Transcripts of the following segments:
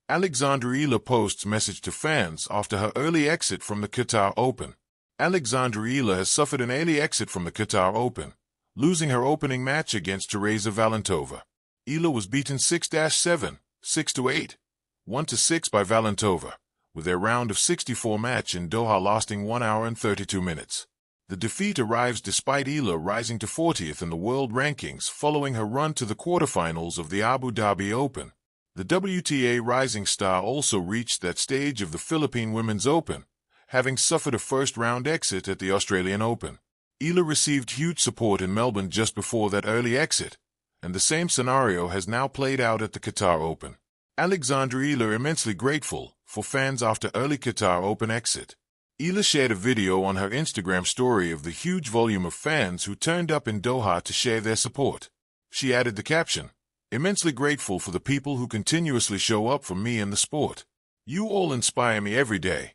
Alexandra Eala posts message to fans after her early exit from the Qatar Open. Alexandra Eala has suffered an early exit from the Qatar Open, losing her opening match against Teresa Valentova. Eala was beaten 6-7, 6-8, 1-6 by Valentova, with their round of 64 match in Doha lasting 1 hour and 32 minutes. The defeat arrives despite Eala rising to 40th in the world rankings following her run to the quarterfinals of the Abu Dhabi Open. The WTA rising star also reached that stage of the Philippine Women's Open, having suffered a first-round exit at the Australian Open. Eala received huge support in Melbourne just before that early exit, and the same scenario has now played out at the Qatar Open. Alexandra Eala immensely grateful for fans after early Qatar Open exit. Eala shared a video on her Instagram story of the huge volume of fans who turned up in Doha to share their support. She added the caption, "Immensely grateful for the people who continuously show up for me in the sport. You all inspire me every day."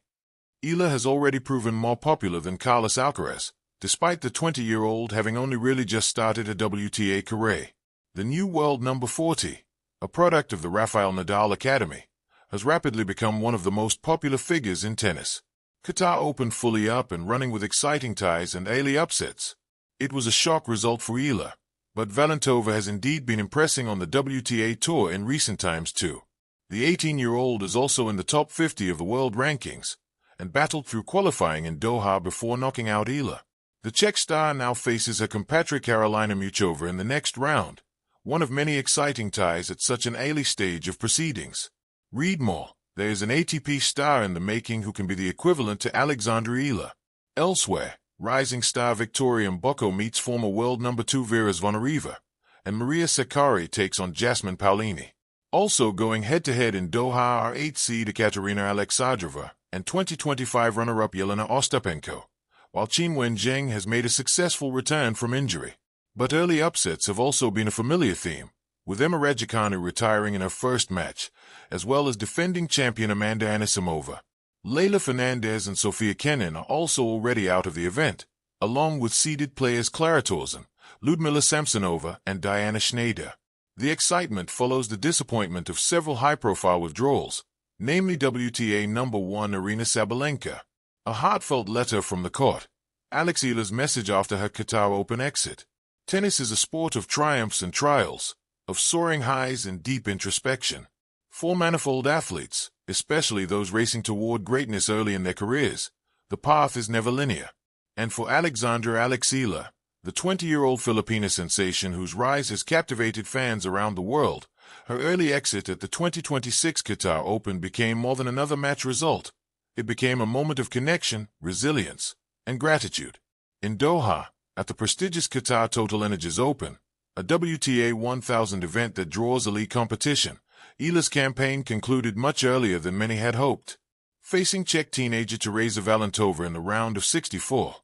Eala has already proven more popular than Carlos Alcaraz, despite the 20-year-old having only really just started a WTA career. The new world number 40, a product of the Rafael Nadal Academy, has rapidly become one of the most popular figures in tennis. Qatar Open fully up and running with exciting ties and early upsets. It was a shock result for Eala, but Valentova has indeed been impressing on the WTA Tour in recent times too. The 18-year-old is also in the top 50 of the world rankings, and battled through qualifying in Doha before knocking out Eala. The Czech star now faces her compatriot Karolina Muchova in the next round, one of many exciting ties at such an early stage of proceedings. Read more. There is an ATP star in the making who can be the equivalent to Alexandra Eala. Elsewhere, rising star Victoria Mboko meets former world number 2 Vera Zvonareva, and Maria Sakkari takes on Jasmine Paolini. Also going head-to-head in Doha are 8th seed Ekaterina Alexandrova and 2025 runner-up Yelena Ostapenko, while Qin Wenjing has made a successful return from injury. But early upsets have also been a familiar theme, with Emma Raducanu retiring in her first match, as well as defending champion Amanda Anisimova. Leylah Fernandez and Sofia Kenin are also already out of the event, along with seeded players Clara Tauson, Ludmila Samsonova, and Diana Schneider. The excitement follows the disappointment of several high-profile withdrawals, namely WTA number 1 Aryna Sabalenka. A heartfelt letter from the court. Alex Eala's message after her Qatar Open exit. Tennis is a sport of triumphs and trials, of soaring highs and deep introspection. For manifold athletes, especially those racing toward greatness early in their careers, the path is never linear. And for Alexandra Eala, the 20-year-old Filipina sensation whose rise has captivated fans around the world, her early exit at the 2026 Qatar Open became more than another match result. It became a moment of connection, resilience, and gratitude. In Doha, at the prestigious Qatar TotalEnergies Open, a WTA 1000 event that draws elite competition, Eala's campaign concluded much earlier than many had hoped. Facing Czech teenager Teresa Valentova in the round of 64,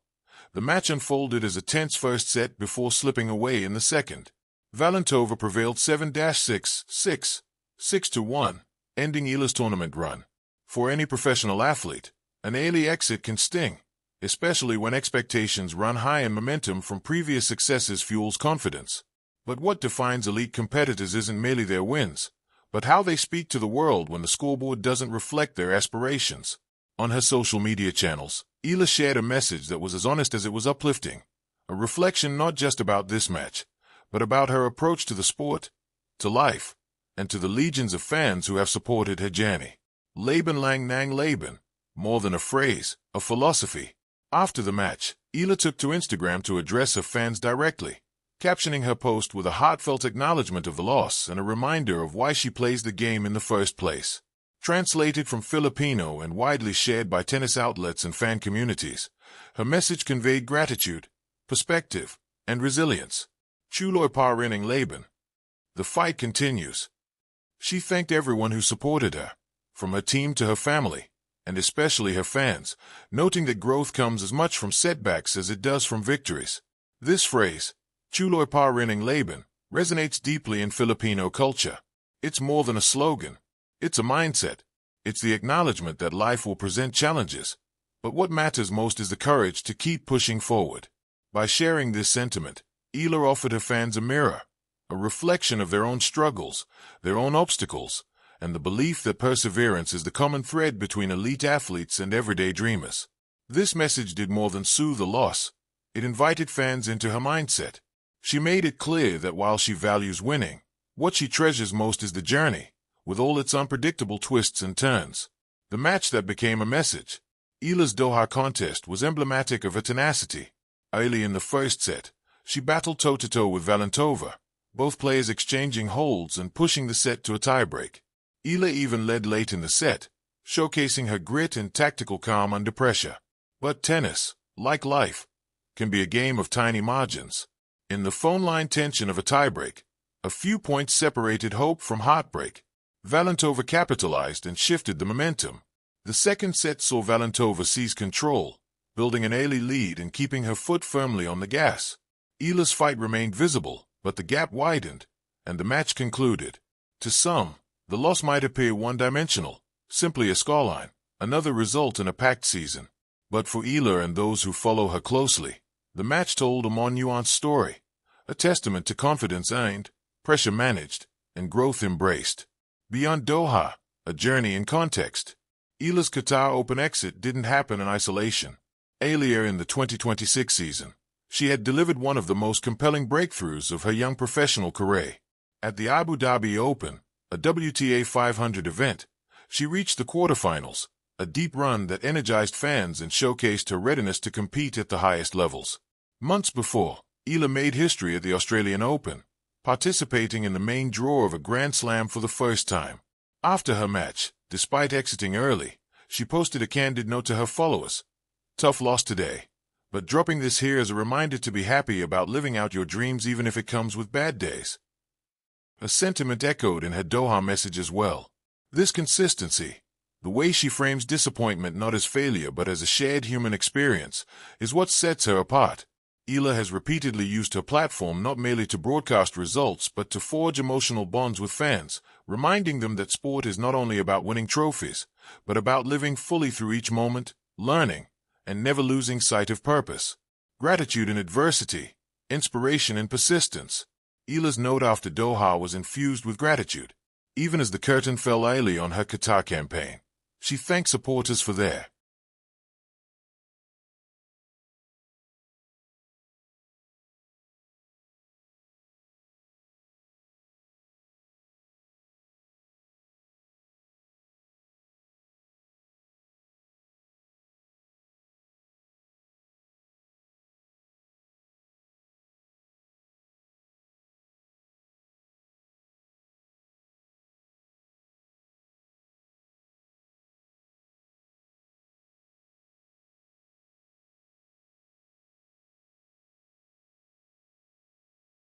the match unfolded as a tense first set before slipping away in the second. Valentova prevailed 7-6, 6, 6-1, ending Eala's tournament run. For any professional athlete, an early exit can sting, especially when expectations run high and momentum from previous successes fuels confidence. But what defines elite competitors isn't merely their wins, but how they speak to the world when the scoreboard doesn't reflect their aspirations. On her social media channels, Eala shared a message that was as honest as it was uplifting, a reflection not just about this match, but about her approach to the sport, to life, and to the legions of fans who have supported her journey. Leben lang nang Leben, more than a phrase, a philosophy. After the match, Eala took to Instagram to address her fans directly, captioning her post with a heartfelt acknowledgement of the loss and a reminder of why she plays the game in the first place. Translated from Filipino and widely shared by tennis outlets and fan communities, her message conveyed gratitude, perspective, and resilience. Chuloy pa rin ang laban. The fight continues. She thanked everyone who supported her, from her team to her family, and especially her fans, noting that growth comes as much from setbacks as it does from victories. This phrase, Chuloy pa rin ang laban, resonates deeply in Filipino culture. It's more than a slogan. It's a mindset. It's the acknowledgement that life will present challenges, but what matters most is the courage to keep pushing forward. By sharing this sentiment, Eala offered her fans a mirror, a reflection of their own struggles, their own obstacles, and the belief that perseverance is the common thread between elite athletes and everyday dreamers. This message did more than soothe the loss. It invited fans into her mindset. She made it clear that while she values winning, what she treasures most is the journey, with all its unpredictable twists and turns. The match that became a message, Eala's Doha contest, was emblematic of her tenacity. Early in the first set, she battled toe-to-toe with Valentova, both players exchanging holds and pushing the set to a tiebreak. Eala even led late in the set, showcasing her grit and tactical calm under pressure. But tennis, like life, can be a game of tiny margins. In the phone-line tension of a tiebreak, a few points separated hope from heartbreak. Valentova capitalized and shifted the momentum. The second set saw Valentova seize control, building an early lead and keeping her foot firmly on the gas. Eala's fight remained visible, but the gap widened, and the match concluded. To some, the loss might appear one-dimensional, simply a scoreline, another result in a packed season. But for Eala and those who follow her closely, the match told a more nuanced story, a testament to confidence earned, pressure managed, and growth embraced. Beyond Doha, a journey in context. Eala's Qatar Open exit didn't happen in isolation. Earlier in the 2026 season, she had delivered one of the most compelling breakthroughs of her young professional career. At the Abu Dhabi Open, a WTA 500 event, she reached the quarterfinals, a deep run that energized fans and showcased her readiness to compete at the highest levels. Months before, Eala made history at the Australian Open, participating in the main draw of a Grand Slam for the first time. After her match, despite exiting early, she posted a candid note to her followers. "Tough loss today, but dropping this here as a reminder to be happy about living out your dreams even if it comes with bad days." A sentiment echoed in her Doha message as well. This consistency, the way she frames disappointment not as failure but as a shared human experience, is what sets her apart. Eala has repeatedly used her platform not merely to broadcast results but to forge emotional bonds with fans, reminding them that sport is not only about winning trophies, but about living fully through each moment, learning, and never losing sight of purpose. Gratitude in adversity, inspiration in persistence. Eala's note after Doha was infused with gratitude. Even as the curtain fell early on her Qatar campaign, she thanked supporters for their